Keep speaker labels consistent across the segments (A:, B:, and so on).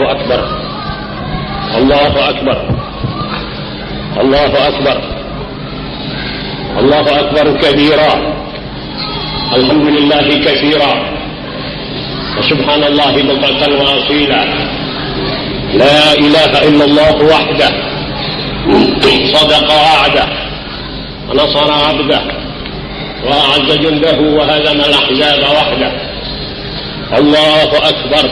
A: الله أكبر الله أكبر الله أكبر الله أكبر كبيرا الحمد لله كثيرا وسبحان الله بكرة وأصيلا لا إله إلا الله وحده صدق وعده ونصر عبده وأعز جنده وهزم الأحزاب وحده الله أكبر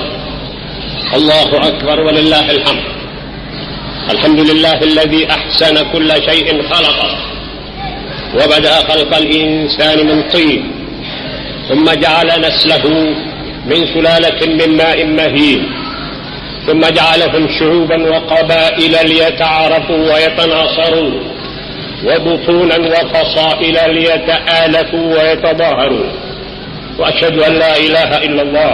A: الله أكبر ولله الحمد الحمد لله الذي أحسن كل شيء خلقه وبدأ خلق الإنسان من طين ثم جعل نسله من سلالة من ماء مهين ثم جعلهم شعوبا وقبائل ليتعارفوا ويتناصروا وبطونا وفصائل ليتآلفوا ويتظاهروا وأشهد أن لا إله إلا الله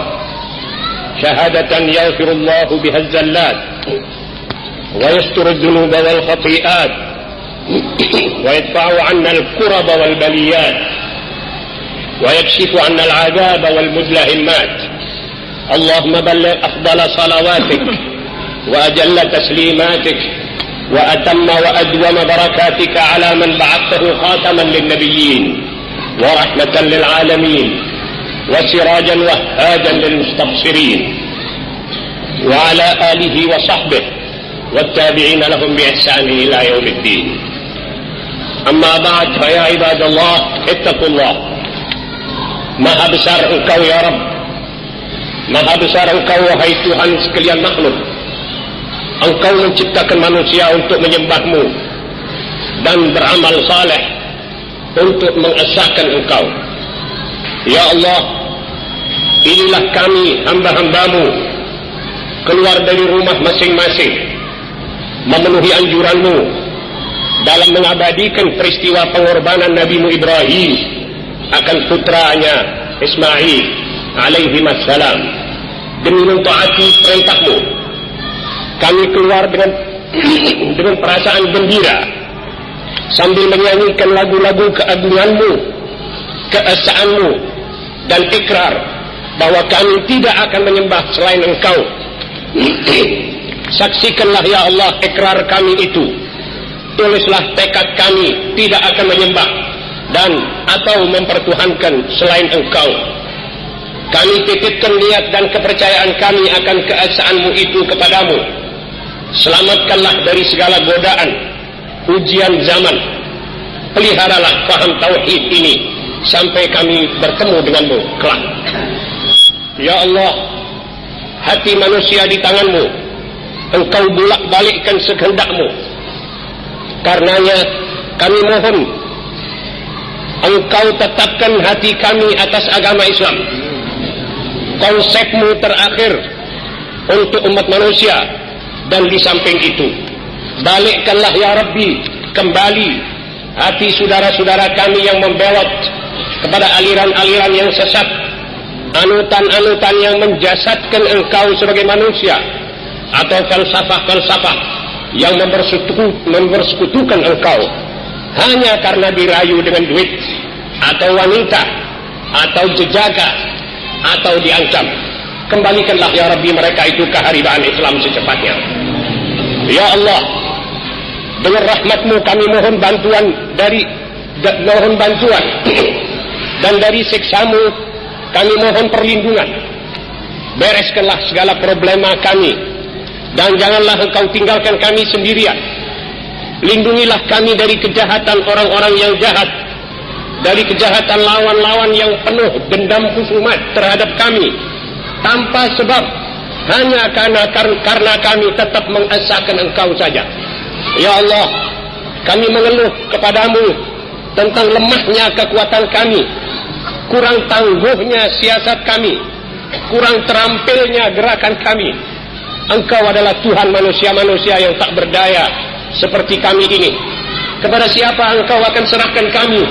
A: شهادة يغفر الله بها الزلات ويستر الذنوب والخطيئات ويدفع عنا الكرب والبليات ويكشف عنا العذاب والمدلهمات اللهم بلغ أفضل صلواتك وأجل تسليماتك وأتم وأدوم بركاتك على من بعثته خاتما للنبيين ورحمة للعالمين وسراجا وهاجا للمستبصرين وعلى آله وصحبه والتابعين لهم بإحسان إلى يوم الدين أما بعد فيا عباد الله اتقوا الله. Maha besar Engkau ya Rabb, maha besar Engkau wahai Tuhan sekalian makhluk. Engkau menciptakan manusia untuk menyembah-Mu dan beramal saleh untuk mengesahkan Engkau. Ya Allah, inilah kami hamba-hamba-Mu keluar dari rumah masing-masing memenuhi anjuran-Mu dalam mengabadikan peristiwa pengorbanan Nabi-Mu Ibrahim akan putranya Ismail alaihi wassalam. Demi mentaati perintah-Mu, kami keluar dengan perasaan gembira sambil menyanyikan lagu-lagu keagungan-Mu, keesaan-Mu, dan ikrar bahwa kami tidak akan menyembah selain Engkau. Saksikanlah ya Allah ikrar kami itu. Tulislah tekad kami tidak akan menyembah dan atau mempertuhankan selain Engkau. Kami titipkan niat dan kepercayaan kami akan keesaan-Mu itu kepadamu. Selamatkanlah dari segala godaan, ujian zaman. Peliharalah paham tauhid ini sampai kami bertemu denganmu kelak. Ya Allah, hati manusia di tangan-Mu. Engkau bolak-balikkan sekehendak-Mu. Karenanya kami mohon Engkau tetapkan hati kami atas agama Islam, konsep-Mu terakhir untuk umat manusia. Dan di samping itu, balikkanlah ya Rabbi kembali hati saudara-saudara kami yang membelot kepada aliran-aliran yang sesat, anutan-anutan yang menjasadkan Engkau sebagai manusia, atau falsafah-falsafah yang mempersekutukan Engkau hanya karena dirayu dengan duit atau wanita atau jejaga atau diancam. Kembalikanlah ya Rabbi mereka itu ke haribaan Islam secepatnya. Ya Allah, dengan rahmat-Mu kami mohon bantuan dan dari siksa-Mu kami mohon perlindungan. Bereskanlah segala problema kami dan janganlah Engkau tinggalkan kami sendirian. Lindungilah kami dari kejahatan orang-orang yang jahat, dari kejahatan lawan-lawan yang penuh dendam khusumat terhadap kami tanpa sebab, hanya karena kami tetap mengesahkan Engkau saja. Ya Allah, kami mengeluh kepadamu tentang lemahnya kekuatan kami, kurang tangguhnya siasat kami, kurang terampilnya gerakan kami. Engkau adalah Tuhan manusia-manusia yang tak berdaya seperti kami ini. Kepada siapa Engkau akan serahkan kami?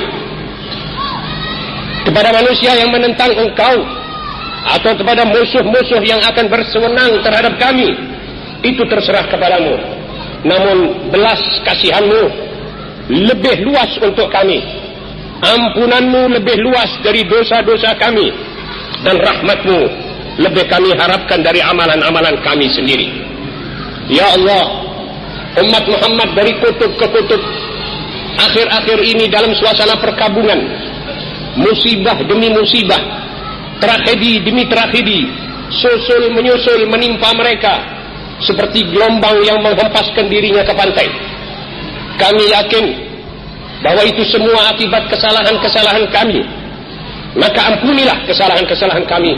A: Kepada manusia yang menentang Engkau, atau kepada musuh-musuh yang akan bersewenang terhadap kami? Itu terserah kepadamu. Namun belas kasihan-Mu lebih luas untuk kami, ampunan-Mu lebih luas dari dosa-dosa kami, dan rahmat-Mu lebih kami harapkan dari amalan-amalan kami sendiri. Ya Allah, umat Muhammad dari kutub ke kutub akhir-akhir ini dalam suasana perkabungan, musibah demi musibah, tragedi demi tragedi, susul menyusul menimpa mereka seperti gelombang yang menghempaskan dirinya ke pantai. Kami yakin bahwa itu semua akibat kesalahan-kesalahan kami. Maka ampunilah kesalahan-kesalahan kami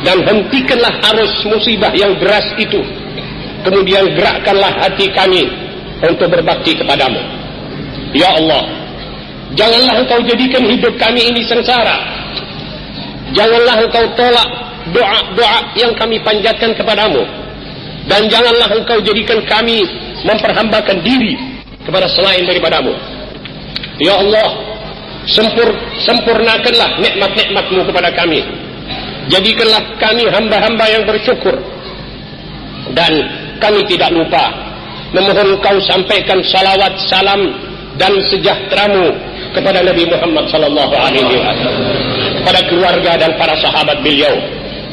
A: dan hentikanlah arus musibah yang deras itu. Kemudian gerakkanlah hati kami untuk berbakti kepadamu. Ya Allah, janganlah engkau jadikan hidup kami ini sengsara. Janganlah engkau tolak doa-doa yang kami panjatkan kepadamu. Dan janganlah engkau jadikan kami memperhambakan diri kepada selain daripadamu. Ya Allah, sempurnakanlah nikmat-nikmat-Mu kepada kami. Jadikanlah kami hamba-hamba yang bersyukur. Dan kami tidak lupa memohon Engkau sampaikan salawat, salam dan sejahtera-Mu kepada Nabi Muhammad sallallahu alaihi wasallam, kepada keluarga dan para sahabat beliau,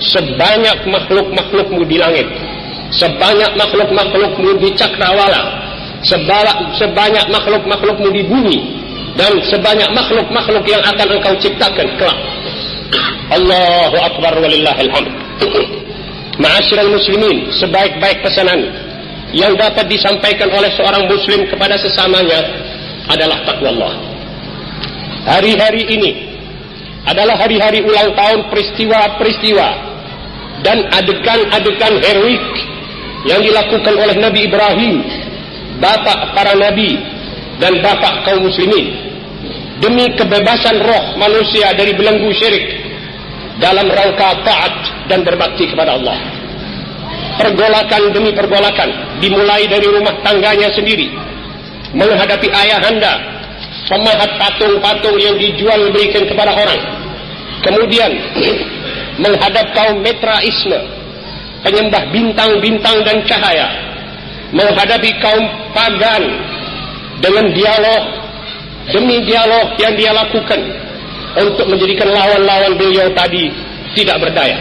A: sebanyak makhluk-makhluk-Mu di langit, sebanyak makhluk-makhluk-Mu di cakrawala, sebanyak makhluk-makhluk-Mu di bumi, dan sebanyak makhluk-makhluk yang akan Engkau ciptakan kelak. Allahu Akbar walillahil hamd. Ma'asyiral muslimin, sebaik-baik pesanan yang dapat disampaikan oleh seorang muslim kepada sesamanya adalah takwa Allah. Hari-hari ini adalah hari-hari ulang tahun peristiwa-peristiwa dan adegan-adegan heroik yang dilakukan oleh Nabi Ibrahim, bapak para nabi dan bapak kaum muslimin, demi kebebasan roh manusia dari belenggu syirik dalam rangka taat dan berbakti kepada Allah. Pergolakan demi pergolakan dimulai dari rumah tangganya sendiri, menghadapi ayahanda, pemahat patung-patung yang dijual belikan kepada orang, kemudian menghadap kaum metraisme, penyembah bintang-bintang dan cahaya, menghadapi kaum pagan dengan dialog demi dialog yang dia lakukan untuk menjadikan lawan-lawan beliau tadi tidak berdaya.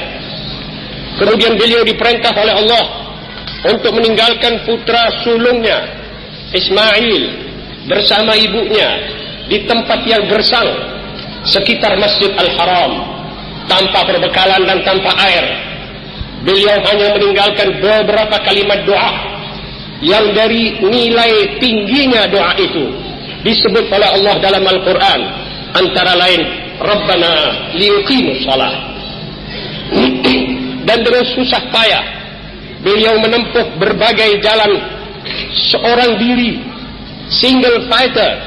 A: Kemudian beliau diperintah oleh Allah untuk meninggalkan putra sulungnya Ismail bersama ibunya di tempat yang gersang sekitar Masjid Al-Haram tanpa perbekalan dan tanpa air. Beliau hanya meninggalkan beberapa kalimat doa yang dari nilai tingginya doa itu disebut oleh Allah dalam Al-Quran, antara lain Rabbana liyuqimus shalah. Dan dengan susah payah beliau menempuh berbagai jalan seorang diri, single fighter,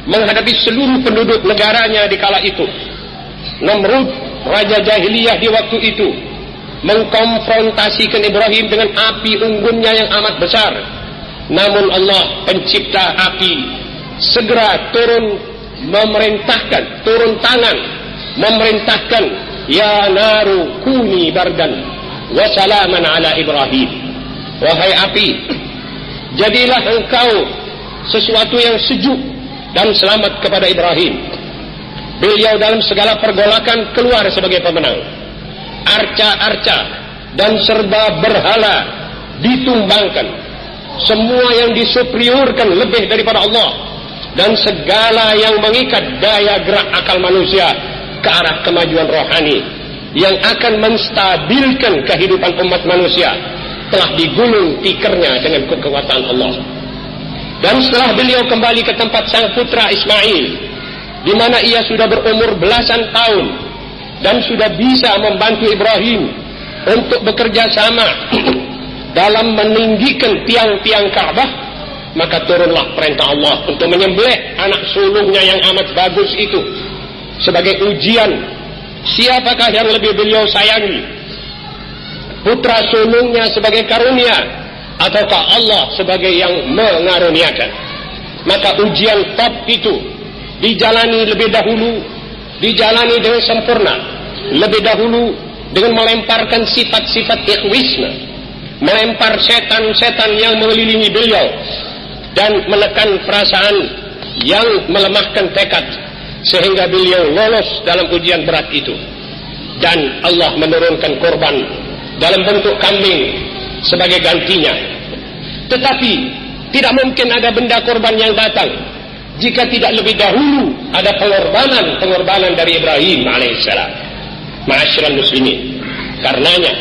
A: menghadapi seluruh penduduk negaranya di kala itu. Namrud, raja jahiliyah di waktu itu, mengkonfrontasikan Ibrahim dengan api unggunnya yang amat besar. Namun Allah pencipta api segera turun tangan memerintahkan, ya naru kuni bardan wa salaman ala Ibrahim. Wahai api, jadilah engkau sesuatu yang sejuk dan selamat kepada Ibrahim. Beliau dalam segala pergolakan keluar sebagai pemenang. Arca-arca dan serba berhala ditumbangkan. Semua yang disuperiorkan lebih daripada Allah, dan segala yang mengikat daya gerak akal manusia ke arah kemajuan rohani yang akan menstabilkan kehidupan umat manusia telah digulung tikernya dengan kekuatan Allah. Dan setelah beliau kembali ke tempat sang putra Ismail, di mana ia sudah berumur belasan tahun dan sudah bisa membantu Ibrahim untuk bekerja sama dalam meninggikan tiang-tiang Ka'bah, maka turunlah perintah Allah untuk menyembelih anak sulungnya yang amat bagus itu sebagai ujian siapakah yang lebih beliau sayangi, putra sulungnya sebagai karunia ataukah Allah sebagai yang mengaruniakan. Maka ujian top itu dijalani lebih dahulu, dijalani dengan sempurna, lebih dahulu dengan melemparkan sifat-sifat egoisme, melempar setan-setan yang mengelilingi beliau dan menekan perasaan yang melemahkan tekad, sehingga beliau lolos dalam ujian berat itu. Dan Allah menurunkan korban dalam bentuk kambing sebagai gantinya. Tetapi tidak mungkin ada benda korban yang datang jika tidak lebih dahulu ada pengorbanan dari Ibrahim alaihissalam. Ma'asyiral muslimin, karenanya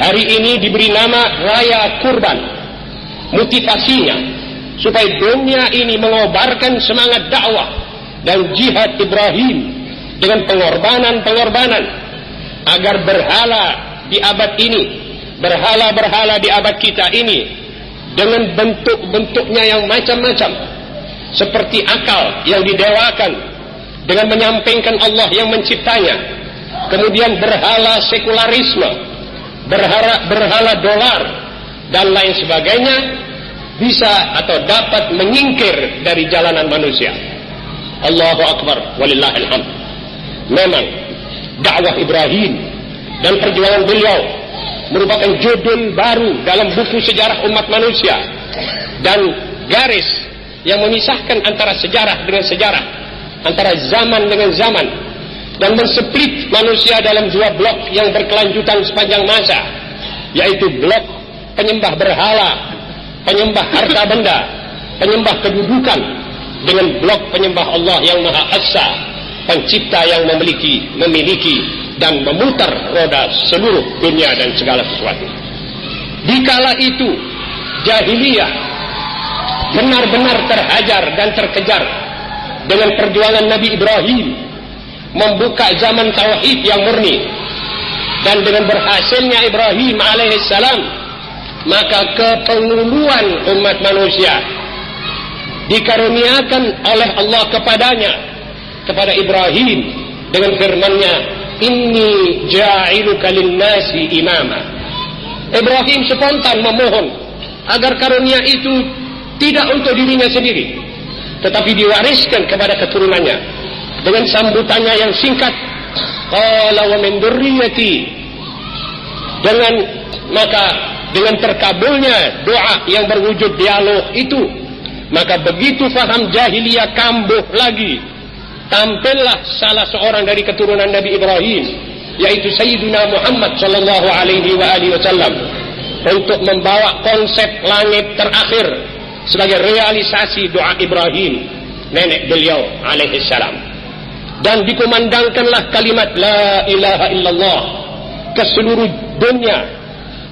A: hari ini diberi nama Raya Kurban. Motivasinya supaya dunia ini mengobarkan semangat dakwah dan jihad Ibrahim dengan pengorbanan agar berhala di abad ini, berhala-berhala di abad kita ini dengan bentuk-bentuknya yang macam-macam, seperti akal yang didewakan dengan menyampingkan Allah yang menciptanya, kemudian berhala sekularisme, berhala dolar dan lain sebagainya, bisa atau dapat menyingkir dari jalanan manusia. Allahu Akbar, walillahil hamd. Memang dakwah Ibrahim dan perjuangan beliau merupakan judul baru dalam buku sejarah umat manusia dan garis yang memisahkan antara sejarah dengan sejarah, antara zaman dengan zaman, dan menseplit manusia dalam dua blok yang berkelanjutan sepanjang masa, yaitu blok penyembah berhala, penyembah harta benda, penyembah kedudukan, dengan blok penyembah Allah yang Maha Esa, pencipta yang memiliki dan memutar roda seluruh dunia dan segala sesuatu. Dikala itu jahiliyah benar-benar terhajar dan terkejar dengan perjuangan Nabi Ibrahim membuka zaman tauhid yang murni, dan dengan berhasilnya Ibrahim alaihissalam, maka kepenguluan umat manusia dikaruniakan oleh Allah kepada Ibrahim dengan firman-Nya, inni ja'iluka lin-nasi imama. Ibrahim spontan memohon agar karunia itu tidak untuk dirinya sendiri, tetapi diwariskan kepada keturunannya dengan sambutannya yang singkat, qala wa min dzurriyyati. Dengan terkabulnya doa yang berwujud dialog itu, maka begitu faham jahiliyah kambuh lagi, tampillah salah seorang dari keturunan Nabi Ibrahim, yaitu Sayyidina Muhammad sallallahu alaihi wasallam, untuk membawa konsep langit terakhir sebagai realisasi doa Ibrahim nenek beliau alaihi salam. Dan dikumandangkanlah kalimat la ilaha illallah ke seluruh dunia.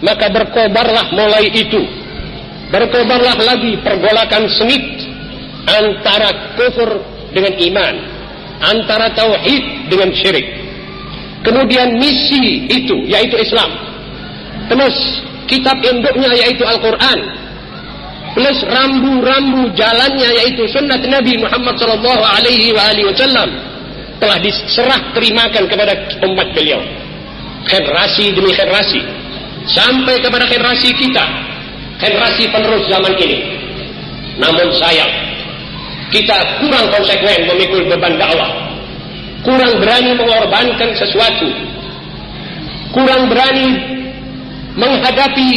A: Maka berkobarlah mulai itu, berkobarlah lagi pergolakan sengit antara kufur dengan iman, antara tauhid dengan syirik. Kemudian misi itu yaitu Islam, terus kitab induknya yaitu Al-Quran, plus rambu-rambu jalannya yaitu sunnat Nabi Muhammad sallallahu alaihi wasallam telah diserah terimakan kepada umat beliau, generasi demi generasi, sampai kepada generasi kita, generasi penerus zaman ini. Namun sayang, kita kurang konsekuen memikul beban dakwah, kurang berani mengorbankan sesuatu, kurang berani menghadapi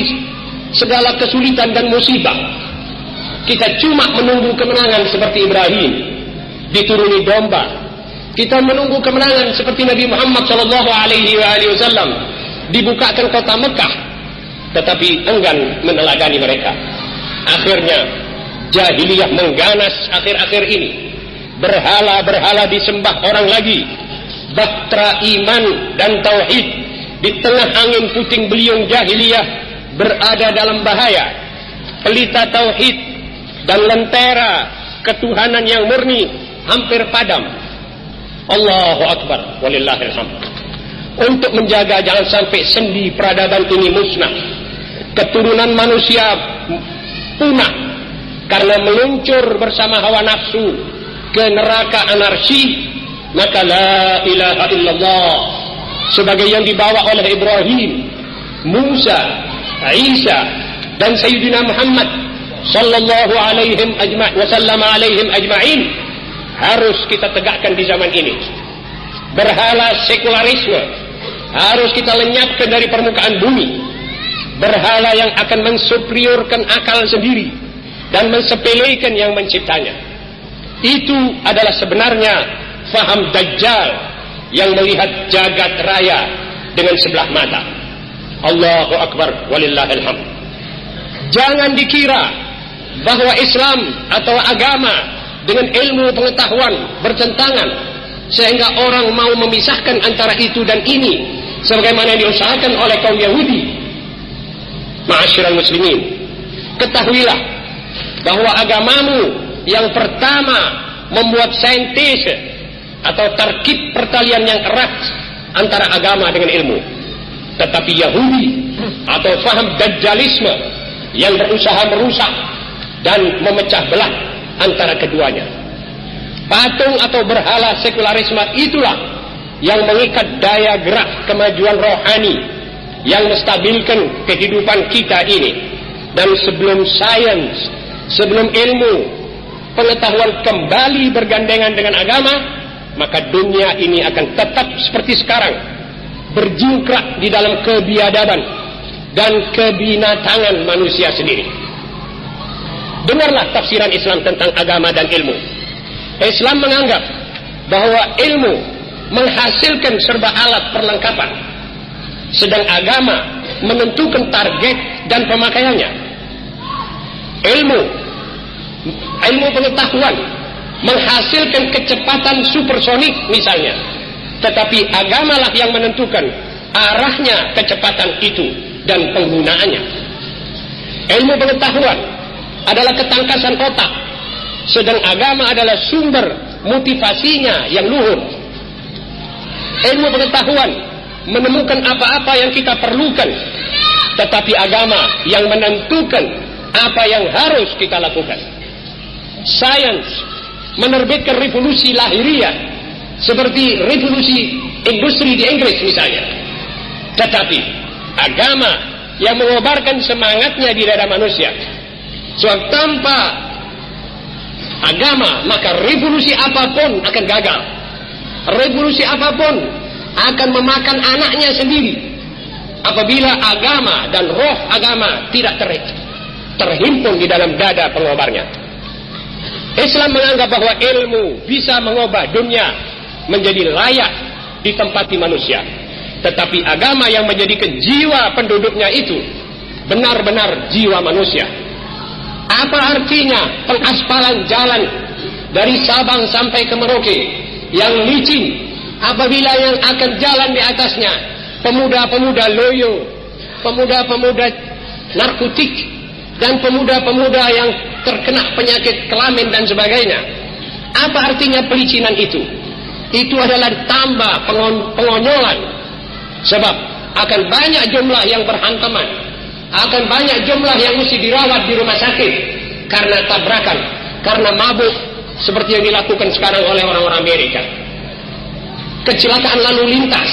A: segala kesulitan dan musibah. Kita cuma menunggu kemenangan seperti Ibrahim dituruni domba. Kita menunggu kemenangan seperti Nabi Muhammad sallallahu alaihi wasallam dibukakan kota Mekah, tetapi enggan meneladani mereka. Akhirnya jahiliyah mengganas akhir-akhir ini. Berhala-berhala disembah orang lagi. Bahtera iman dan tauhid di tengah angin puting beliung jahiliyah berada dalam bahaya. Pelita tauhid dan lentera ketuhanan yang murni hampir padam. Allahu Akbar, walillahil hamd. Untuk menjaga jangan sampai sendi peradaban ini musnah, keturunan manusia punah karena meluncur bersama hawa nafsu ke neraka anarki, maka la ilaha illallah sebagai yang dibawa oleh Ibrahim, Musa, Isa dan Sayyidina Muhammad sallallahu alaihim ajma'in harus kita tegakkan di zaman ini. Berhala sekularisme harus kita lenyapkan dari permukaan bumi. Berhala yang akan mensuperiorkan akal sendiri dan mensepelekan yang menciptanya. Itu adalah sebenarnya faham Dajjal yang melihat jagat raya dengan sebelah mata. Allahu Akbar, walillahil hamd. Jangan dikira bahwa Islam atau agama dengan ilmu pengetahuan bertentangan sehingga orang mau memisahkan antara itu dan ini sebagaimana yang diusahakan oleh kaum Yahudi. Ma'asyiral muslimin, ketahuilah bahwa agamamu yang pertama membuat sintese atau tarkib pertalian yang erat antara agama dengan ilmu. Tetapi Yahudi atau faham Dajjalisme yang berusaha merusak dan memecah belah antara keduanya. Patung atau berhala sekularisme itulah yang mengikat daya gerak kemajuan rohani yang menstabilkan kehidupan kita ini. Dan sebelum sains, sebelum ilmu pengetahuan kembali bergandengan dengan agama, maka dunia ini akan tetap seperti sekarang, berjingkrak di dalam kebiadaban dan kebinatangan manusia sendiri. Dengarlah tafsiran Islam tentang agama dan ilmu. Islam menganggap bahwa ilmu menghasilkan serba alat perlengkapan, sedang agama menentukan target dan pemakaiannya. Ilmu pengetahuan menghasilkan kecepatan supersonik misalnya, tetapi agamalah yang menentukan arahnya kecepatan itu dan penggunaannya. Ilmu pengetahuan adalah ketangkasan otak, sedang agama adalah sumber motivasinya yang luhur. Ilmu pengetahuan menemukan apa-apa yang kita perlukan, tetapi agama yang menentukan apa yang harus kita lakukan. Sains menerbitkan revolusi lahiriah seperti revolusi industri di Inggris misalnya, tetapi agama yang mengobarkan semangatnya di dada manusia. Sebab tanpa agama maka revolusi apapun akan gagal. Revolusi apapun akan memakan anaknya sendiri apabila agama dan roh agama tidak terhimpun di dalam dada pengobarnya. Islam menganggap bahwa ilmu bisa mengubah dunia menjadi layak ditempati manusia, tetapi agama yang menjadikan jiwa penduduknya itu benar-benar jiwa manusia. Apa artinya pengaspalan jalan dari Sabang sampai ke Merauke yang licin apabila yang akan jalan di atasnya pemuda-pemuda loyo, pemuda-pemuda narkotik, dan pemuda-pemuda yang terkena penyakit kelamin dan sebagainya? Apa artinya pelicinan itu? Itu adalah tambah pengonyolan. Sebab akan banyak jumlah yang berhantaman, akan banyak jumlah yang mesti dirawat di rumah sakit karena tabrakan, karena mabuk seperti yang dilakukan sekarang oleh orang-orang Amerika. Kecelakaan lalu lintas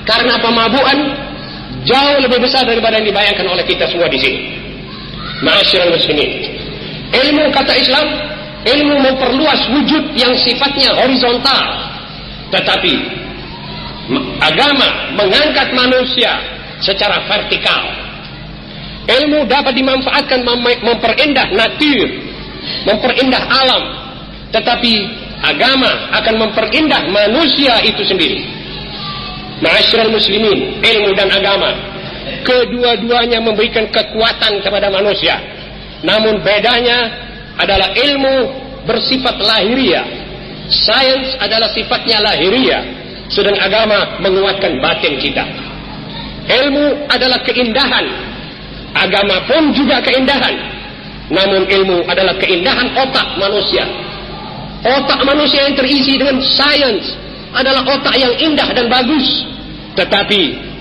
A: karena pemabukan jauh lebih besar daripada yang dibayangkan oleh kita semua di sini. Ma'asyiral muslimin, ilmu kata Islam, ilmu memperluas wujud yang sifatnya horizontal, tetapi agama mengangkat manusia secara vertikal. Ilmu dapat dimanfaatkan memperindah natur, memperindah alam, tetapi agama akan memperindah manusia itu sendiri. Ma'asyiral muslimin, ilmu dan agama kedua-duanya memberikan kekuatan kepada manusia. Namun bedanya adalah ilmu bersifat lahiriah, sains adalah sifatnya lahiriah, sedang agama menguatkan batin kita. Ilmu adalah keindahan, agama pun juga keindahan. Namun ilmu adalah keindahan otak manusia. Otak manusia yang terisi dengan sains adalah otak yang indah dan bagus. Tetapi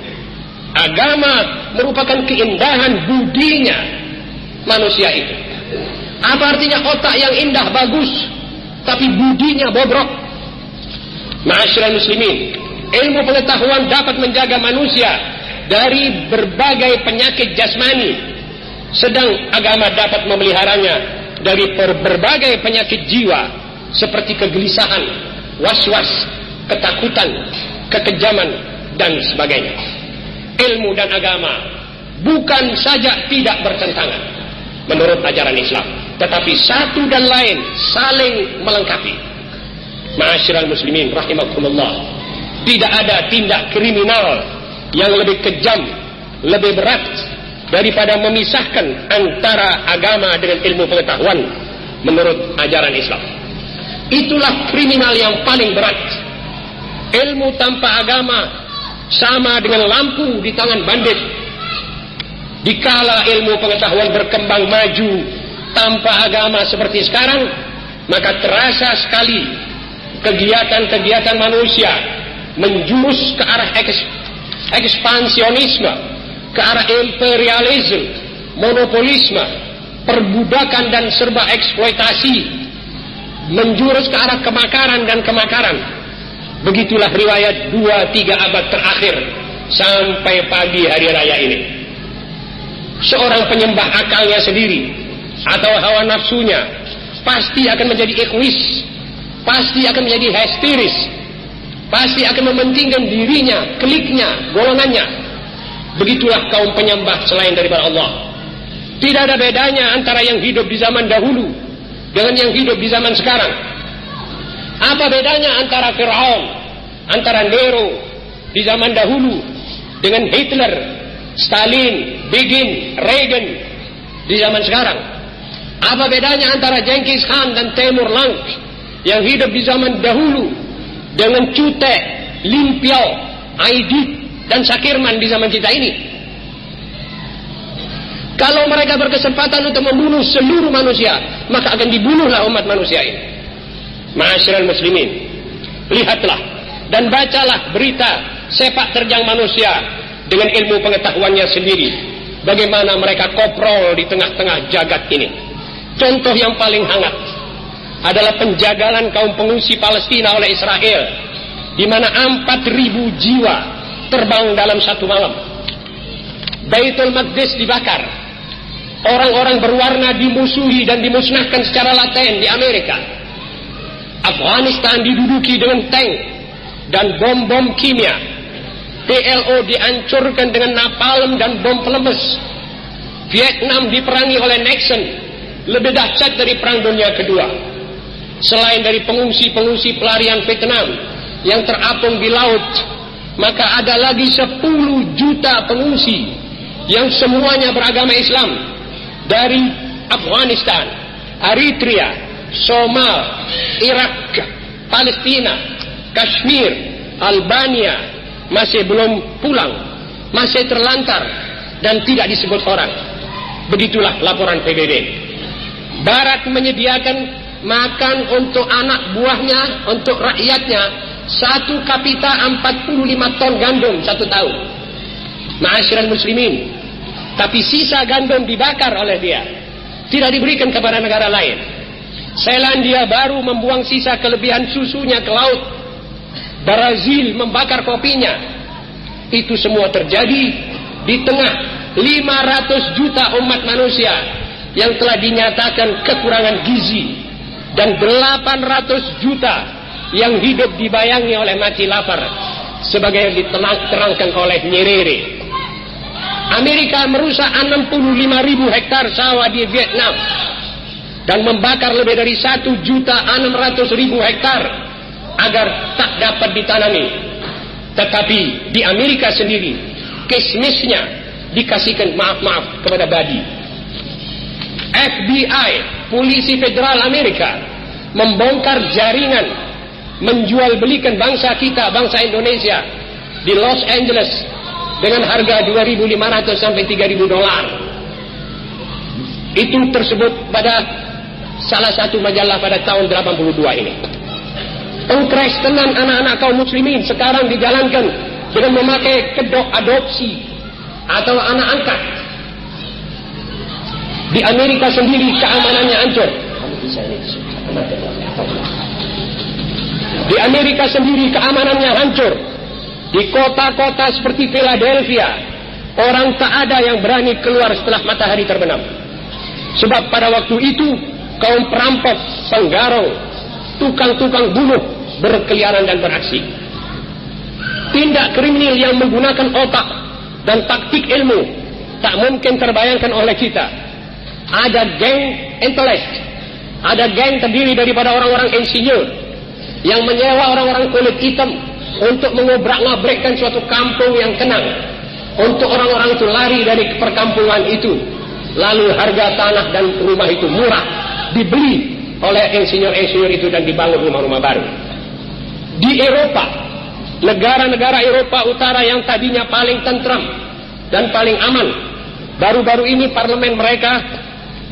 A: agama merupakan keindahan budinya manusia itu. Apa artinya otak yang indah bagus tapi budinya bobrok? Ma'asyiral muslimin, ilmu pengetahuan dapat menjaga manusia dari berbagai penyakit jasmani, sedang agama dapat memeliharanya dari berbagai penyakit jiwa seperti kegelisahan, was-was, ketakutan, kekejaman, dan sebagainya. Ilmu dan agama bukan saja tidak bertentangan menurut ajaran Islam, tetapi satu dan lain saling melengkapi. Ma'asyiral muslimin rahimakumullah, tidak ada tindak kriminal yang lebih kejam lebih berat daripada memisahkan antara agama dengan ilmu pengetahuan menurut ajaran Islam. Itulah kriminal yang paling berat. Ilmu tanpa agama sama dengan lampu di tangan bandit. Dikala ilmu pengetahuan berkembang maju tanpa agama seperti sekarang, maka terasa sekali kegiatan-kegiatan manusia menjurus ke arah ekspansionisme, ke arah imperialisme, monopolisme, perbudakan dan serba eksploitasi, menjurus ke arah kemakaran dan kemakaran. Begitulah riwayat 2-3 abad terakhir sampai pagi hari raya ini. Seorang penyembah akalnya sendiri atau hawa nafsunya pasti akan menjadi egois, pasti akan menjadi histeris, pasti akan mementingkan dirinya, kliknya, golongannya. Begitulah kaum penyembah selain daripada Allah. Tidak ada bedanya antara yang hidup di zaman dahulu dengan yang hidup di zaman sekarang. Apa bedanya antara Fir'aun, antara Nero di zaman dahulu dengan Hitler, Stalin, Begin, Reagan di zaman sekarang? Apa bedanya antara Genghis Khan dan Timur Lang yang hidup di zaman dahulu dengan Cute, Lim Piao, Aidit dan Sakirman di zaman kita ini? Kalau mereka berkesempatan untuk membunuh seluruh manusia, maka akan dibunuhlah umat manusia ini. Ma'asyiral muslimin, lihatlah dan bacalah berita sepak terjang manusia dengan ilmu pengetahuannya sendiri, bagaimana mereka koprol di tengah-tengah jagat ini. Contoh yang paling hangat adalah penjagalan kaum pengungsi Palestina oleh Israel, di mana 4.000 jiwa terbang dalam satu malam. Baitul Maqdis dibakar, orang-orang berwarna dimusuhi dan dimusnahkan secara laten di Amerika. Afghanistan diduduki dengan tank dan bom-bom kimia. PLO dihancurkan dengan napalm dan bom pelemes. Vietnam diperangi oleh Nixon, lebih dahsyat dari Perang Dunia Kedua. Selain dari pengungsi-pengungsi pelarian Vietnam yang terapung di laut, maka ada lagi 10 juta pengungsi yang semuanya beragama Islam dari Afghanistan, Eritrea, Somal, Irak, Palestina, Kashmir, Albania, masih belum pulang, masih terlantar dan tidak disebut orang. Begitulah laporan PBB. Barat menyediakan makan untuk anak buahnya, untuk rakyatnya, 1 kapita 45 ton gandum 1 tahun. Ma'asyiral muslimin, tapi sisa gandum dibakar oleh dia, tidak diberikan kepada negara lain. Selandia Baru membuang sisa kelebihan susunya ke laut. Brazil membakar kopinya. Itu semua terjadi di tengah 500 juta umat manusia yang telah dinyatakan kekurangan gizi, dan 800 juta yang hidup dibayangi oleh mati lapar, sebagai yang diterangkan oleh Nyerere. Amerika merusak 65.000 hektar sawah di Vietnam dan membakar lebih dari 1.600.000 hektar agar tak dapat ditanami. Tetapi di Amerika sendiri, kismisnya dikasihkan maaf-maaf kepada babi. FBI, Polisi Federal Amerika, membongkar jaringan menjual belikan bangsa kita, bangsa Indonesia, di Los Angeles dengan harga 2.500 sampai 3.000 dolar. Itu tersebut pada salah satu majalah pada tahun 82 ini. Pengkristenan anak-anak kaum muslimin sekarang dijalankan dengan memakai kedok adopsi atau anak angkat. Di Amerika sendiri keamanannya hancur. Di Amerika sendiri keamanannya hancur. Di kota-kota seperti Philadelphia, orang tak ada yang berani keluar setelah matahari terbenam. Sebab pada waktu itu kaum perampok, penggarong, tukang-tukang bunuh berkeliaran dan beraksi. Tindak kriminal yang menggunakan otak dan taktik ilmu tak mungkin terbayangkan oleh kita. Ada geng intelek, ada geng terdiri daripada orang-orang insinyur yang menyewa orang-orang kulit hitam untuk mengobrak-ngabrekkan suatu kampung yang tenang. untuk orang-orang itu lari dari perkampungan itu. Lalu harga tanah dan rumah itu murah, dibeli oleh insinyur-insinyur itu dan dibangun rumah-rumah baru. Di Eropa, negara-negara Eropa Utara yang tadinya paling tentram dan paling aman, baru-baru ini parlemen mereka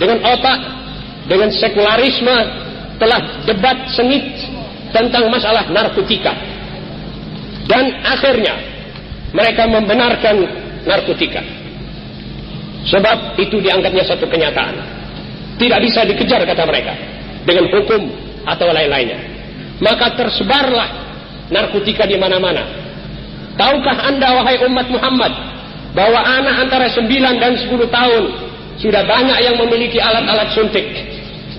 A: dengan otak, dengan sekularisme telah debat sengit tentang masalah narkotika. Dan akhirnya mereka membenarkan narkotika. Sebab itu dianggapnya satu kenyataan. Tidak bisa dikejar, kata mereka, dengan hukum atau lain-lainnya. Maka tersebarlah narkotika di mana-mana. Tahukah Anda, wahai umat Muhammad, bahwa anak antara 9 dan 10 tahun sudah banyak yang memiliki alat-alat suntik.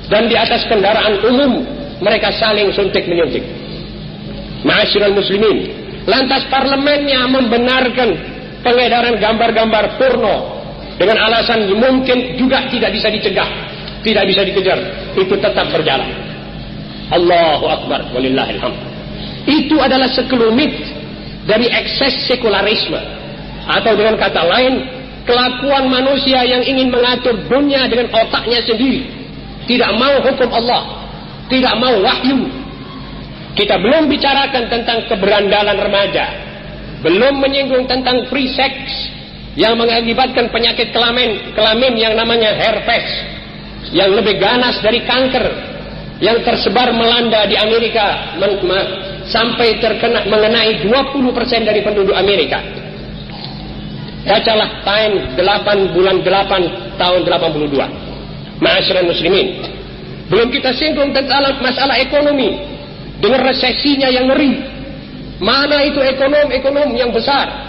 A: Dan di atas kendaraan umum mereka saling suntik-menyuntik. Ma'asyiral muslimin, lantas parlemennya membenarkan pengedaran gambar-gambar porno dengan alasan mungkin juga tidak bisa dicegah, tidak bisa dikejar, itu tetap berjalan. Allahu Akbar, walillahil hamd. Itu adalah sekelumit dari ekses sekularisme, atau dengan kata lain, kelakuan manusia yang ingin mengatur dunia dengan otaknya sendiri, tidak mau hukum Allah, tidak mau wahyu. Kita belum bicarakan tentang keberandalan remaja, belum menyinggung tentang free sex yang mengakibatkan penyakit kelamin yang namanya herpes, yang lebih ganas dari kanker, yang tersebar melanda di Amerika, sampai mengenai 20% dari penduduk Amerika. Bacalah Time 8 bulan 8 tahun 82. Ma'asyiral muslimin, belum kita singgung tentang masalah ekonomi dengan resesinya yang ngeri. Mana itu ekonom yang besar?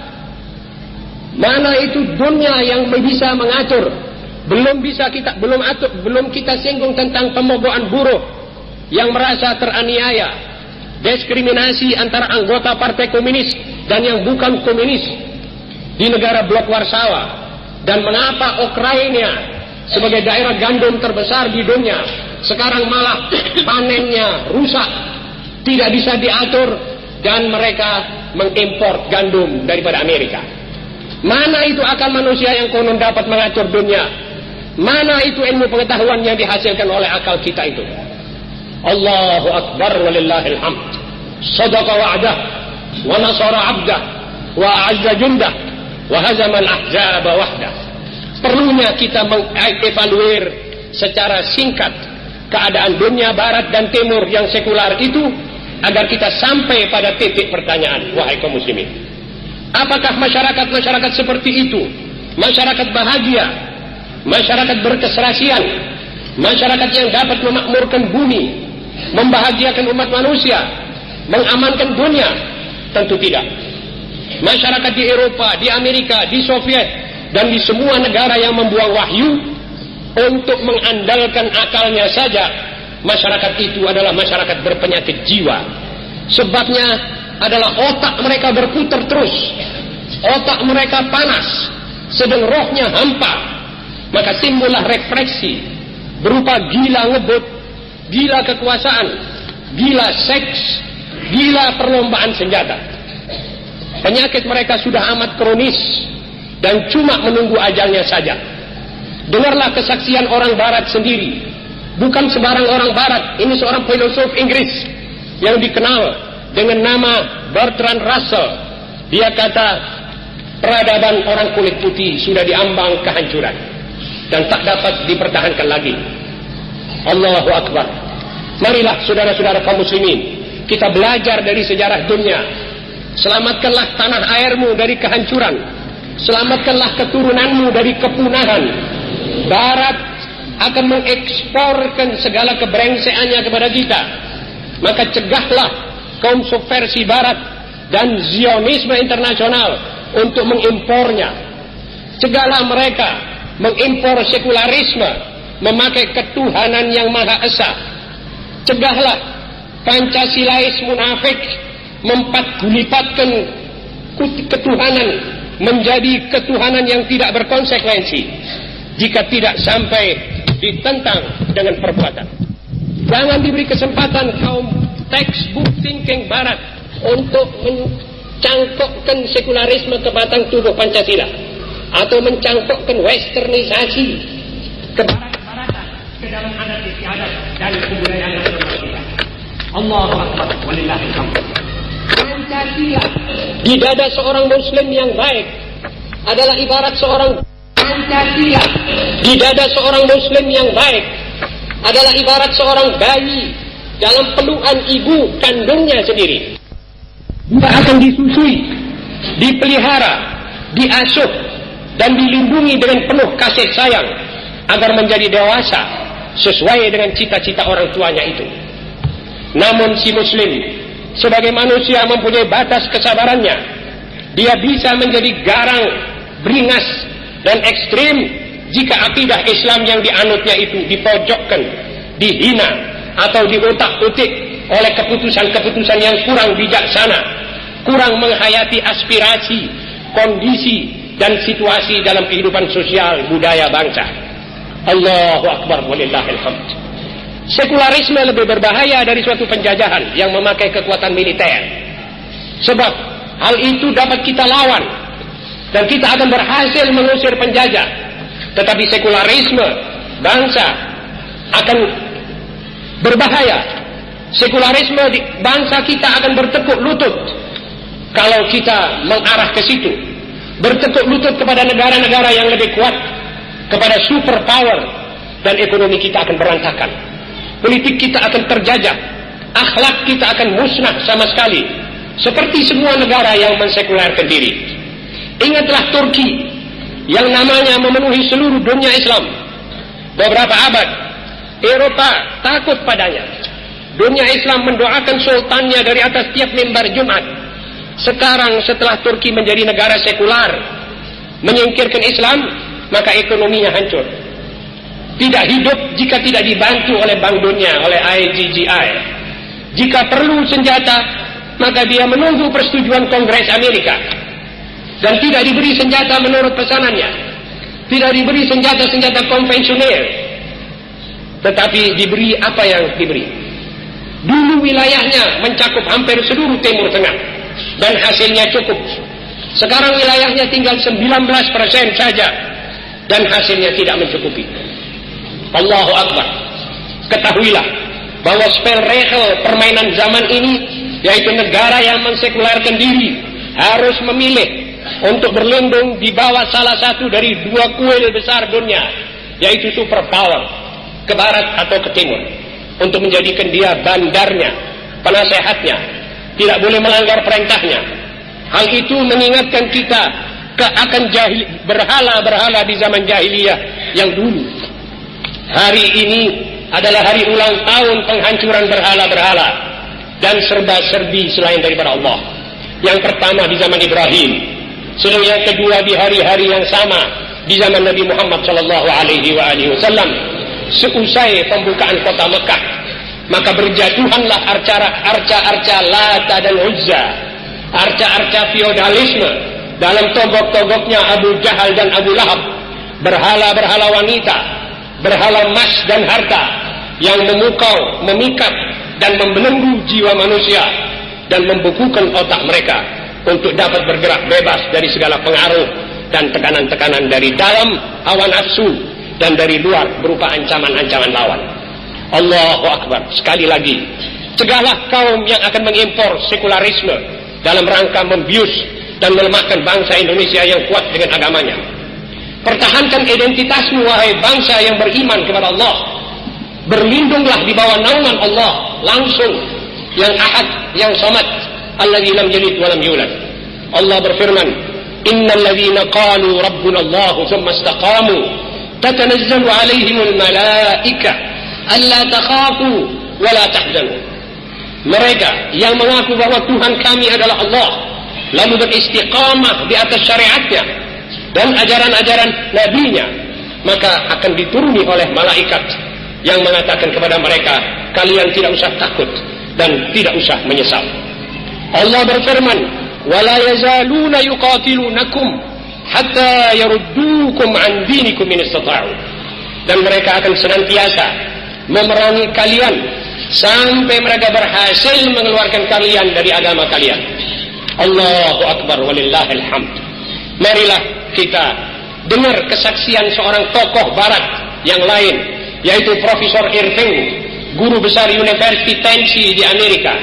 A: Mana itu dunia yang bisa mengatur? Belum kita singgung tentang pemogokan buruh yang merasa teraniaya, diskriminasi antara anggota partai komunis dan yang bukan komunis di negara blok Warsawa, dan mengapa Ukraina sebagai daerah gandum terbesar di dunia sekarang malah panennya rusak, tidak bisa diatur, dan mereka mengimpor gandum daripada Amerika. Mana itu akal manusia yang konon dapat mengatur dunia? Mana itu ilmu pengetahuan yang dihasilkan oleh akal kita itu? Allahu Akbar, walillahil hamd. Sadaqa wa'dah, wa nasara 'abdah, wa a'azza jundah, wa hazamal ahzaba wahdah. Perlunya kita mengevaluir secara singkat keadaan dunia barat dan timur yang sekular itu, agar kita sampai pada titik pertanyaan, wahai kaum muslimin. Apakah masyarakat seperti itu masyarakat bahagia, masyarakat berkeserasian, masyarakat yang dapat memakmurkan bumi, membahagiakan umat manusia, mengamankan dunia? Tentu tidak. Masyarakat di Eropa, di Amerika, di Soviet, dan di semua negara yang membuang wahyu untuk mengandalkan akalnya saja, masyarakat itu adalah masyarakat berpenyakit jiwa. Sebabnya adalah otak mereka berputar terus, otak mereka panas, sedang rohnya hampa. Maka timbullah refleksi berupa gila ngebut, gila kekuasaan, gila seks, gila perlombaan senjata. Penyakit mereka sudah amat kronis dan cuma menunggu ajalnya saja. Dengarlah kesaksian orang barat sendiri, bukan sembarang orang barat. Ini seorang filosof Inggris yang dikenal dengan nama Bertrand Russell. Dia kata, peradaban orang kulit putih sudah diambang kehancuran dan tak dapat dipertahankan lagi. Allahu Akbar. Marilah saudara-saudara kaum muslimin, kita belajar dari sejarah dunia. Selamatkanlah tanah airmu dari kehancuran, selamatkanlah keturunanmu dari kepunahan. Barat akan mengeksporkan segala kebrengseannya kepada kita, maka cegahlah kaum subversi barat dan Zionisme internasional untuk mengimpornya. Cegahlah mereka mengimpor sekularisme, memakai ketuhanan yang Maha Esa. Cegahlah Pancasilais munafik mempat-gulipatkan ketuhanan menjadi ketuhanan yang tidak berkonsekuensi jika tidak sampai ditentang dengan perbuatan. Jangan diberi kesempatan kaum textbook thinking barat untuk mencangkokkan sekularisme ke batang tubuh Pancasila, atau mencangkokkan westernisasi ke barat-baratan ke dalam adat istiadat dan kebudayaan nasional kita. Allahu Akbar, walillahil hamd. Pancasila di dada seorang muslim yang baik adalah ibarat seorang Pancasila di dada seorang muslim yang baik adalah ibarat seorang bayi dalam pelukan ibu kandungnya sendiri. Dia akan disusui, dipelihara, diasuh, dan dilindungi dengan penuh kasih sayang agar menjadi dewasa sesuai dengan cita-cita orang tuanya itu. Namun si muslim sebagai manusia mempunyai batas kesabarannya. Dia bisa menjadi garang, beringas, dan ekstrim jika akidah Islam yang dianutnya itu dipojokkan, dihina, atau diotak-atik oleh keputusan-keputusan yang kurang bijaksana, kurang menghayati aspirasi, kondisi, dan situasi dalam kehidupan sosial budaya bangsa. Allahu Akbar, walillahil hamd. Sekularisme lebih berbahaya dari suatu penjajahan yang memakai kekuatan militer. Sebab hal itu dapat kita lawan dan kita akan berhasil mengusir penjajah. Tetapi sekularisme bangsa akan berbahaya. Sekularisme bangsa kita akan bertekuk lutut kalau kita mengarah ke situ. Bertekuk lutut kepada negara-negara yang lebih kuat, kepada superpower, dan ekonomi kita akan berantakan. Politik kita akan terjajah, akhlak kita akan musnah sama sekali, seperti semua negara yang mensekulerkan diri. Ingatlah Turki yang namanya memenuhi seluruh dunia Islam. Beberapa abad Eropa takut padanya. Dunia Islam mendoakan sultannya dari atas tiap mimbar Jumat. Sekarang setelah Turki menjadi negara sekular, menyingkirkan Islam, maka ekonominya hancur. Tidak hidup jika tidak dibantu oleh Bank Dunia, oleh IGGI. Jika perlu senjata, maka dia menunggu persetujuan Kongres Amerika. Dan tidak diberi senjata menurut pesanannya. Tidak diberi senjata-senjata konvensional. Tetapi diberi apa yang diberi. Dulu wilayahnya mencakup hampir seluruh Timur Tengah. Dan hasilnya cukup. Sekarang wilayahnya tinggal 19% saja. Dan hasilnya tidak mencukupi. Allahu Akbar. Ketahuilah bahwa spelregel permainan zaman ini, yaitu negara yang mensekularkan diri, harus memilih untuk berlindung di bawah salah satu dari dua kuil besar dunia, yaitu superpower, ke barat atau ke timur, untuk menjadikan dia bandarnya, penasehatnya, tidak boleh melanggar perintahnya. Hal itu mengingatkan kita akan berhala-berhala di zaman jahiliyah yang dulu. Hari ini adalah hari ulang tahun penghancuran berhala-berhala dan serba-serbi selain daripada Allah. Yang pertama di zaman Ibrahim, sedang yang kedua di hari-hari yang sama di zaman Nabi Muhammad SAW. Seusai pembukaan kota Mekah, maka berjatuhanlah arca-arca Lata dan Uzza, arca-arca feodalisme dalam togok-togoknya Abu Jahal dan Abu Lahab, berhala-berhala wanita, berhala emas dan harta yang memukau, memikat, dan membelenggu jiwa manusia dan membukukan otak mereka untuk dapat bergerak bebas dari segala pengaruh dan tekanan-tekanan dari dalam hawa nafsu dan dari luar berupa ancaman-ancaman lawan. Allahu Akbar. Sekali lagi, cegahlah kaum yang akan mengimpor sekularisme dalam rangka membius dan melemahkan bangsa Indonesia yang kuat dengan agamanya. Pertahankan identitasmu, wahai bangsa yang beriman kepada Allah. Berlindunglah di bawah naungan Allah langsung, yang ahad, yang samad, alladzi lam yalid wa lam yulad. Allah berfirman, innal ladzina qalu rabbuna Allah tsumma istaqamu tatanazzalu alaihimul malaika alla takhafu wa la tahzanu. Mereka yang mengaku bahwa Tuhan kami adalah Allah, lalu beristiqamah di atas syariatnya dan ajaran-ajaran nabinya, maka akan dituruni oleh malaikat yang mengatakan kepada mereka, kalian tidak usah takut dan tidak usah menyesal. Allah berfirman, wala yazaluna yuqatilunakum hatta yaruddukum an dinikum in istata'u. Dan mereka akan senantiasa memerangi kalian sampai mereka berhasil mengeluarkan kalian dari agama kalian. Allahu Akbar walillahil hamd. Marilah kita dengar kesaksian seorang tokoh barat yang lain, yaitu Profesor Irving, guru besar University Tennessee di Amerika.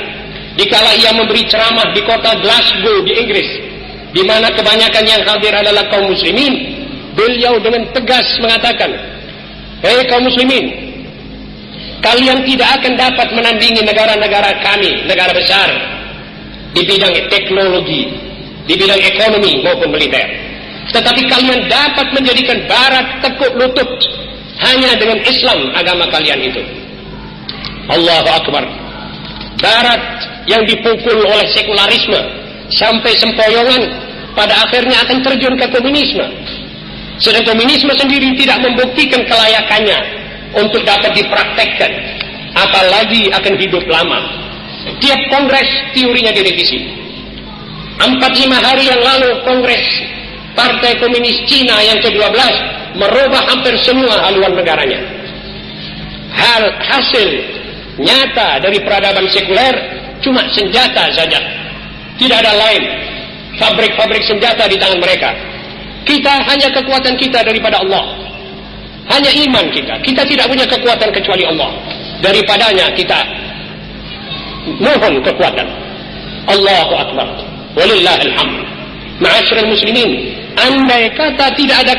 A: Dikala ia memberi ceramah di kota Glasgow di Inggris, di mana kebanyakan yang hadir adalah kaum muslimin, beliau dengan tegas mengatakan, "Hei kaum muslimin, kalian tidak akan dapat menandingi negara-negara kami, negara besar, di bidang teknologi, di bidang ekonomi maupun militer. Tetapi kalian dapat menjadikan barat tekuk lutut hanya dengan Islam, agama kalian itu." Allahu Akbar. Barat yang dipukul oleh sekularisme sampai sempoyongan, pada akhirnya akan terjun ke komunisme. Sedang komunisme sendiri tidak membuktikan kelayakannya untuk dapat dipraktekkan, apalagi akan hidup lama. Tiap kongres teorinya direvisi. 4-5 hari yang lalu kongres Partai Komunis Cina yang ke-12 merubah hampir semua haluan negaranya. Hasil nyata dari peradaban sekuler cuma senjata saja, tidak ada lain. Fabrik-fabrik senjata di tangan mereka. Kita hanya kekuatan kita daripada Allah, hanya iman kita. Kita tidak punya kekuatan kecuali Allah. Daripadanya kita mohon kekuatan. Allahu Akbar walillahil hamd. Ma'asyiral muslimin, andai kata tidak ada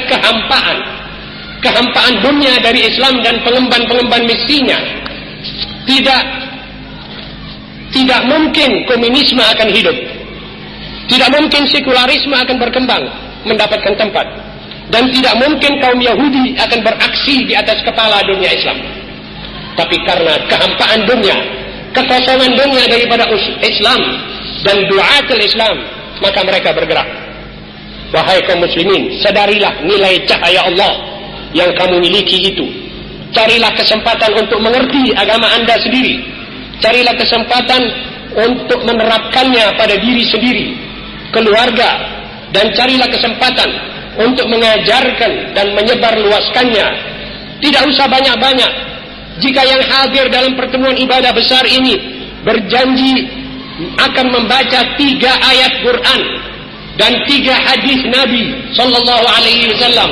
A: kehampaan dunia dari Islam dan pengemban-pengemban misinya, tidak mungkin komunisme akan hidup, tidak mungkin sekularisme akan berkembang mendapatkan tempat, dan tidak mungkin kaum Yahudi akan beraksi di atas kepala dunia Islam. Tapi karena kehampaan dunia, kekosongan dunia daripada Islam dan du'atul Islam, maka mereka bergerak. Wahai kaum muslimin, sadarilah nilai cahaya Allah yang kamu miliki itu. Carilah kesempatan untuk mengerti agama Anda sendiri. Carilah kesempatan untuk menerapkannya pada diri sendiri, keluarga, dan carilah kesempatan untuk mengajarkan dan menyebarluaskannya. Tidak usah banyak-banyak. Jika yang hadir dalam pertemuan ibadah besar ini berjanji akan membaca 3 ayat Quran dan 3 hadis Nabi sallallahu alaihi wasallam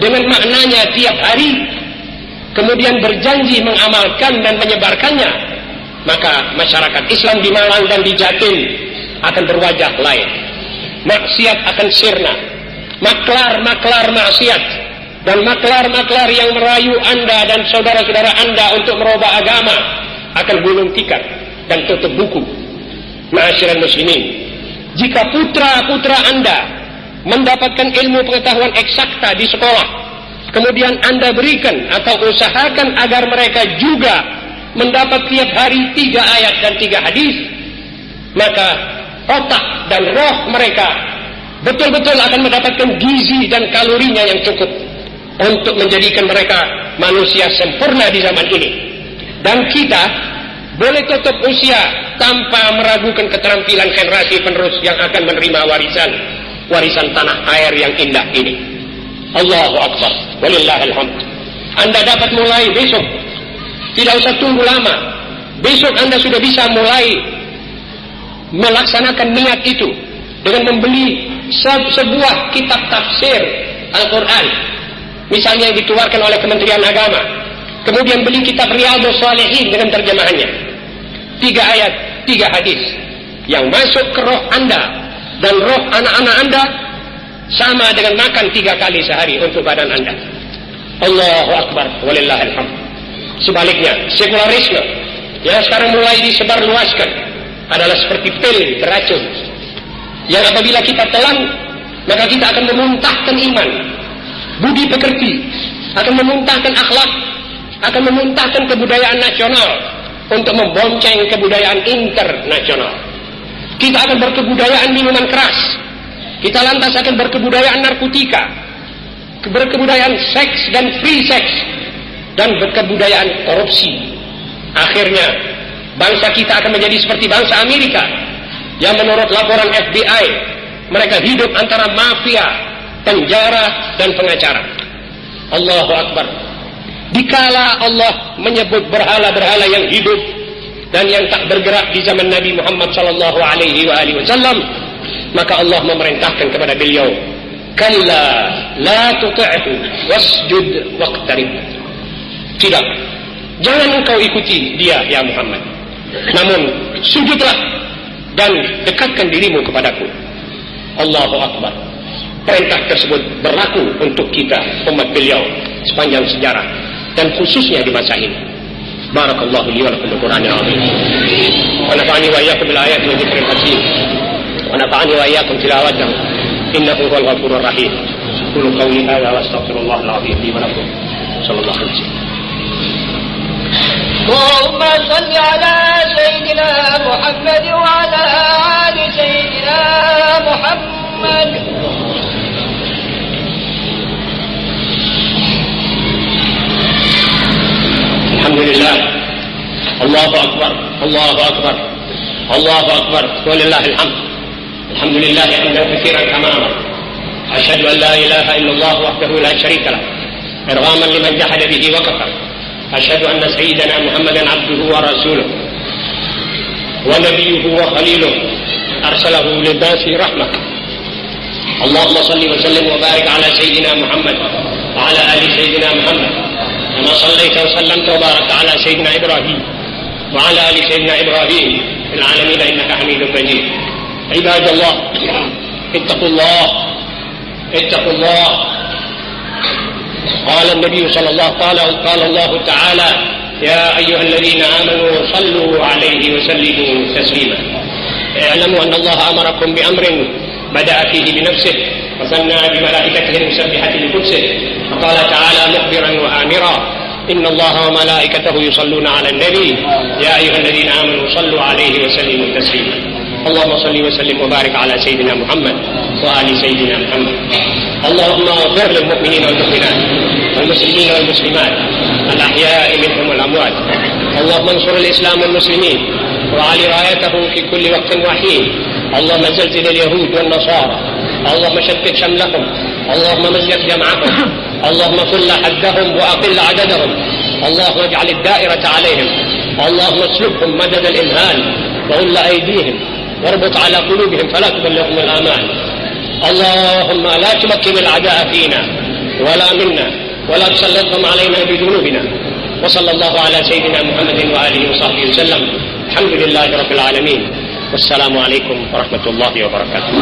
A: dengan maknanya tiap hari, kemudian berjanji mengamalkan dan menyebarkannya, maka masyarakat Islam di Malang dan di Jatim akan berwajah lain. Maksiat akan sirna. Maklar-maklar maksiat dan maklar-maklar yang merayu Anda dan saudara-saudara Anda untuk merubah agama akan gulung tikar dan tutup buku. Ma'asyiral muslimin, jika putra-putra Anda mendapatkan ilmu pengetahuan eksakta di sekolah, kemudian Anda berikan atau usahakan agar mereka juga mendapat tiap hari 3 ayat dan 3 hadis, maka otak dan roh mereka betul-betul akan mendapatkan gizi dan kalorinya yang cukup untuk menjadikan mereka manusia sempurna di zaman ini. Dan kita boleh tutup usia tanpa meragukan keterampilan generasi penerus yang akan menerima warisan tanah air yang indah ini. Allahu Akbar walillahil hamd. Anda dapat mulai besok, tidak usah tunggu lama. Besok Anda sudah bisa mulai melaksanakan niat itu dengan membeli sebuah kitab tafsir Al-Quran, misalnya yang dikeluarkan oleh Kementerian Agama. Kemudian beli kitab Riyadhus Shalihin dengan terjemahannya. 3 ayat, 3 hadis yang masuk ke roh Anda dan roh anak-anak Anda sama dengan makan 3 kali sehari untuk badan Anda. Allahu Akbar walillahil hamd. Sebaliknya, sekularisme yang sekarang mulai disebarluaskan adalah seperti pil beracun yang apabila kita telan, maka kita akan memuntahkan iman, budi pekerti, akan memuntahkan akhlak, akan memuntahkan kebudayaan nasional untuk membonceng kebudayaan internasional. Kita akan berkebudayaan minuman keras, kita lantas akan berkebudayaan narkotika, berkebudayaan seks dan free sex, dan berkebudayaan korupsi. Akhirnya bangsa kita akan menjadi seperti bangsa Amerika yang menurut laporan FBI mereka hidup antara mafia, penjara, dan pengacara. Allahu Akbar. Dikala Allah menyebut berhala-berhala yang hidup dan yang tak bergerak di zaman Nabi Muhammad sallallahu alaihi wasallam, Maka Allah memerintahkan kepada beliau, kalla la tuti'hu wasjud waqtarib. Tidak, jangan engkau ikuti dia ya Muhammad, namun sujudlah dan dekatkan dirimu kepadaku. Allahu Akbar. Perintah tersebut berlaku untuk kita umat beliau sepanjang sejarah dan khususnya di masa ini. Barakallahu li wa lakum bil Qur'anil azim. Wa nafa'ani wa iyyakum bil ayati wa dzikril hakim. Wa nafa'ani wa iyyakum tilawatahu. Innahu huwal ghafurur rahim. Qulu qawli hadza wa astaghfirullahal azim li wa lakum. Sallallahu alaihi wasallam.
B: اللهم صل على سيدنا محمد وعلى آل سيدنا محمد.
A: الحمد لله. الله أكبر الله أكبر الله أكبر ولله الحمد. الحمد لله حمدا كثيرا كما أمر. أشهد أن لا إله إلا الله وحده لا شريك له إرغاما لمن جحد به وكفر. أشهد أن سيدنا محمدا عبده ورسوله ونبيه وخليله أرسله للناس رحمة. اللهم صل وسلم وبارك على سيدنا محمد وعلى آل سيدنا محمد كما صليت وسلمت وباركت على سيدنا إبراهيم وعلى آل سيدنا إبراهيم في العالمين إنك حميد مجيد. عباد الله اتقوا الله اتقوا الله. قال النبي صلى الله قال الله تعالى يا أيها الذين آمنوا صلوا عليه وسلموا تسليما. اعلموا أن الله أمركم بأمر بدأ فيه بنفسه وثنى بملائكته المسبحة بقدسه فقال تعالى مخبرا وآمرا إن الله وملائكته يصلون على النبي يا أيها الذين آمنوا صلوا عليه وسلموا تسليما. اللهم صل وسلم وبارك على سيدنا محمد وآل سيدنا محمد. اللهم اغفر للمؤمنين والمؤمنات والمسلمين والمسلمات الأحياء منهم والأموات. اللهم انصر الإسلام والمسلمين وعلي رايته في كل وقت وحين. اللهم زلزل اليهود والنصارى. اللهم شتت شملهم. اللهم مزق جمعهم. اللهم فل حدهم وأقل عددهم. اللهم اجعل الدائرة عليهم. اللهم اسلكهم مدد الإمهال وغل أيديهم واربط على قلوبهم فلا تبلغهم الآمال. اللهم لا تمكن الأعداء فينا ولا منا ولا تسلطهم علينا بذنوبنا. وصلى الله على سيدنا محمد وآله وصحبه وسلم. الحمد لله رب العالمين والسلام عليكم ورحمة الله وبركاته.